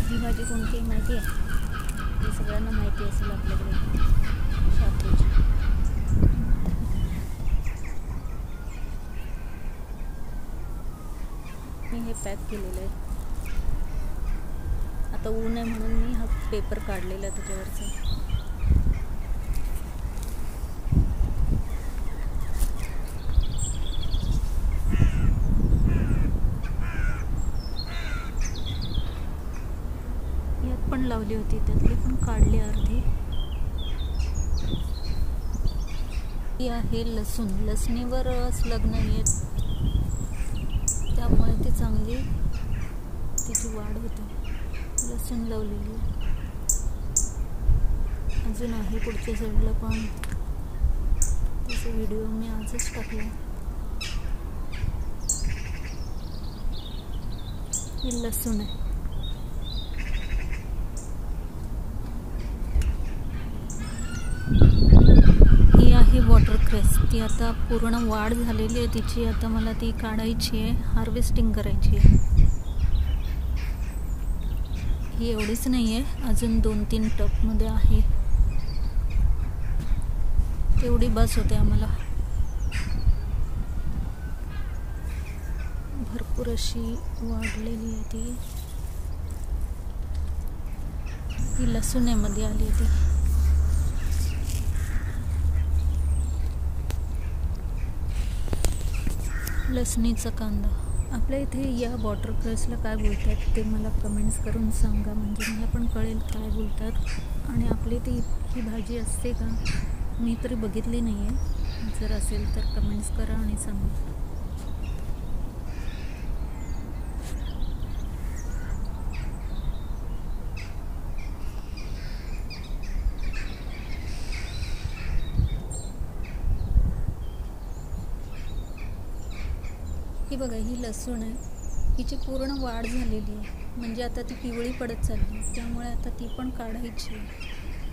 ही भाजी कोणती माहिती आहे? ही सगळ्यांना माहिती असेल आपल्याकडे, शापूची. मी हे पॅक केलेलं आहे. आता ऊन आहे म्हणून मी हा पेपर काढलेला आहे त्याच्यावरचा. यात पण लावली होती, त्यातली पण काढली अर्धी. ही आहे लसूण. लसणीवर स्लग नाही आहेत, त्यामुळे ती चांगली तिची वाढ होते. लसूण लावलेली अजून आहे पुढच्या साईडला, पण त्याचा व्हिडिओ मी आजच टाकला. ही लसूण आहे. ही आहे वॉटरक्रेस. ती आता पूर्ण वाढ झालेली आहे तिची. आता मला ती काढायची आहे, हार्वेस्टिंग करायची आहे. ही एवढीच नाही आहे, अजून 2-3 टबमध्ये आहे. तेवढी बस होते आम्हाला. भरपूर अशी वाढलेली आहे ती. ही लसूणेमध्ये आली ती. लसणीचा कांदा. आपल्या इथे या वॉटरक्रेसला काय बोलतात ते मला कमेंट्स करून सांगा, म्हणजे मला पण कळेल काय बोलतात. आणि आपली ती इतकी भाजी असते का? मी तरी बघितली नाही आहे. जर असेल तर कमेंट्स करा आणि सांगा. ही बघा, ही लसूण आहे. हिची पूर्ण वाढ झालेली आहे, म्हणजे आता ती पिवळी पडत चालली. त्यामुळे आता ती पण काढायची.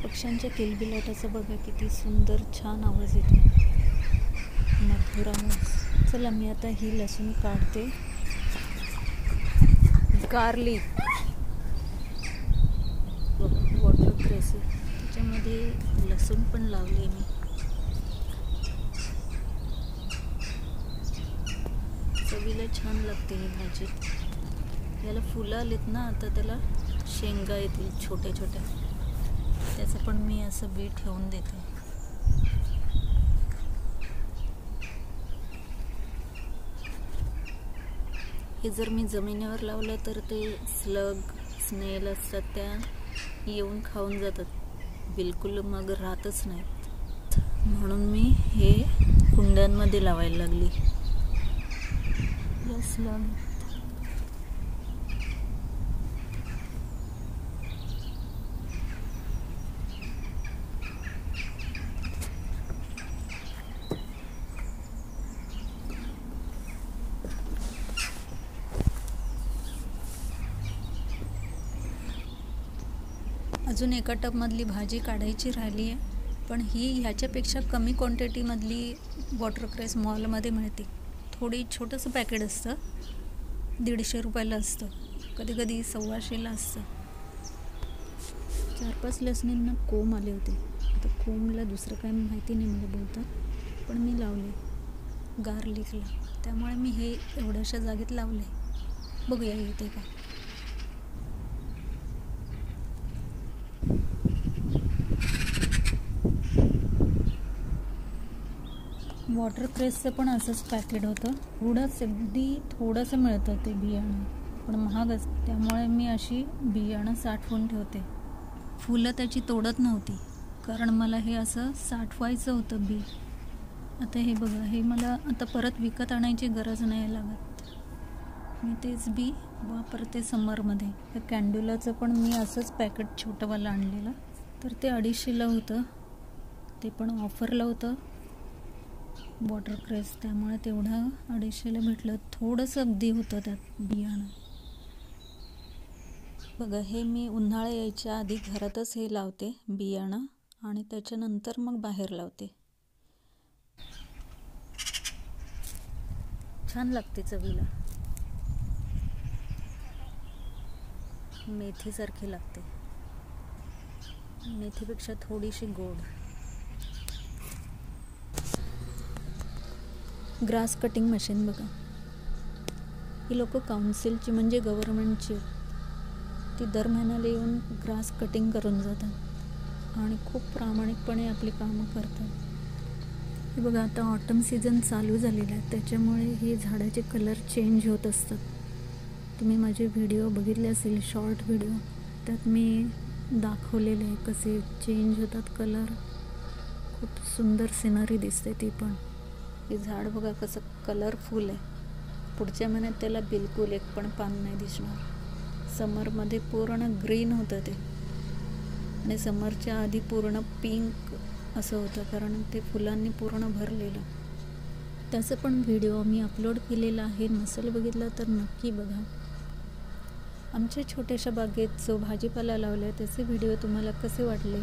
पक्ष्यांच्या किलबिलाटाचा बघा किती सुंदर छान आवाज येतो, मधुर आवाज. चला मी आता ही लसूण काढते. गार्लिक वॉटरक्रेस त्याच्यामध्ये लसूण पण लावली मी. चवीला छान लागते ही भाजी. याला फुलं आलीत ना, आता त्याला शेंगा येतील छोट्या छोट्या. त्याचं पण मी असं बी ठेवून देते. हे जर मी जमिनीवर लावलं तर ते स्लग स्नेल असतात, त्या येऊन खाऊन जातात, बिलकुल मग राहतच नाहीत. म्हणून मी हे कुंड्यांमध्ये लावायला लागली. स्लग अजून एका टबमधली भाजी काढायची राहिली आहे, पण ही ह्याच्यापेक्षा कमी क्वांटिटीमधली वॉटरक्रेस मॉलमध्ये मिळते. थोडी छोटंसं पॅकेट असतं, 150 रुपयाला असतं, कधी कधी 125ला असतं. 4-5 लसणींना कोंब आले होते. आता कोंबला दुसरं काय माहिती नाही मला बोलतात, पण मी लावले गार्लिकला. त्यामुळे मी हे एवढ्याशा जागेत लावले. बघूया येते का. वॉटरक्रेसचं पण असंच पॅकेट होतं. अगदी थोडंसं मिळतं ते बियाणं, पण महाग असतं. त्यामुळे मी अशी बियाणं साठवून ठेवते. फुलं त्याची तोडत नव्हती, कारण मला हे असं साठवायचं होतं बी. आता हे बघा, हे मला आता परत विकत आणायची गरज नाही लागत. मी तेच बी वापरते समरमध्ये. त्या कॅन्ड्युलाचं पण मी असंच पॅकेट छोटंवालं आणलेलं, तर ते 250ला होतं. ते पण ऑफरला होतं वॉटरक्रेस, त्यामुळे तेवढं 250ला भेटलं. थोडंसं अगदी होतं त्यात बियाणं. बघा, हे मी उन्हाळा यायच्या आधी घरातच हे लावते बियाणं, आणि त्याच्यानंतर मग बाहेर लावते. छान लागते चवीला. मेथीसारखी लागते, मेथीपेक्षा थोडीशी गोड. ग्रास कटिंग मशीन बघा, ही लोक काउन्सिलची म्हणजे गव्हर्नमेंटची, ती दर महिन्याला येऊन ग्रास कटिंग करून जातात आणि खूप प्रामाणिकपणे आपली कामं करतात. हे बघा, आता ऑटम सीझन चालू झालेला आहे, त्याच्यामुळे हे झाडाचे कलर चेंज होत असतात. तुम्ही माझे व्हिडिओ बघितले असेल, शॉर्ट व्हिडिओ, त्यात मी दाखवलेले आहे कसे चेंज होतात कलर. खूप सुंदर सिनरी दिसते ती पण. हे झाड बघा कसं कलरफुल आहे. पुढच्या महिन्यात त्याला बिलकुल एक पण पान नाही दिसणार. समरमध्ये पूर्ण ग्रीन होतं ते, आणि समरच्या आधी पूर्ण पिंक असं होतं, कारण ते फुलांनी पूर्ण भरलेलं. त्याचं पण व्हिडिओ मी अपलोड केलेला आहे, नसेल बघितला तर नक्की बघा. आमच्या छोट्याशा बागेत जो भाजीपाला लावला आहे त्याचे व्हिडिओ तुम्हाला कसे वाटले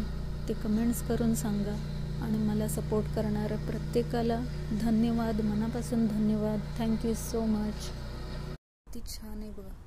ते कमेंट्स करून सांगा. आणि मला सपोर्ट करणाऱ्या प्रत्येकाला धन्यवाद, मनापासून धन्यवाद. Thank you so much. किती छान आहे बघा.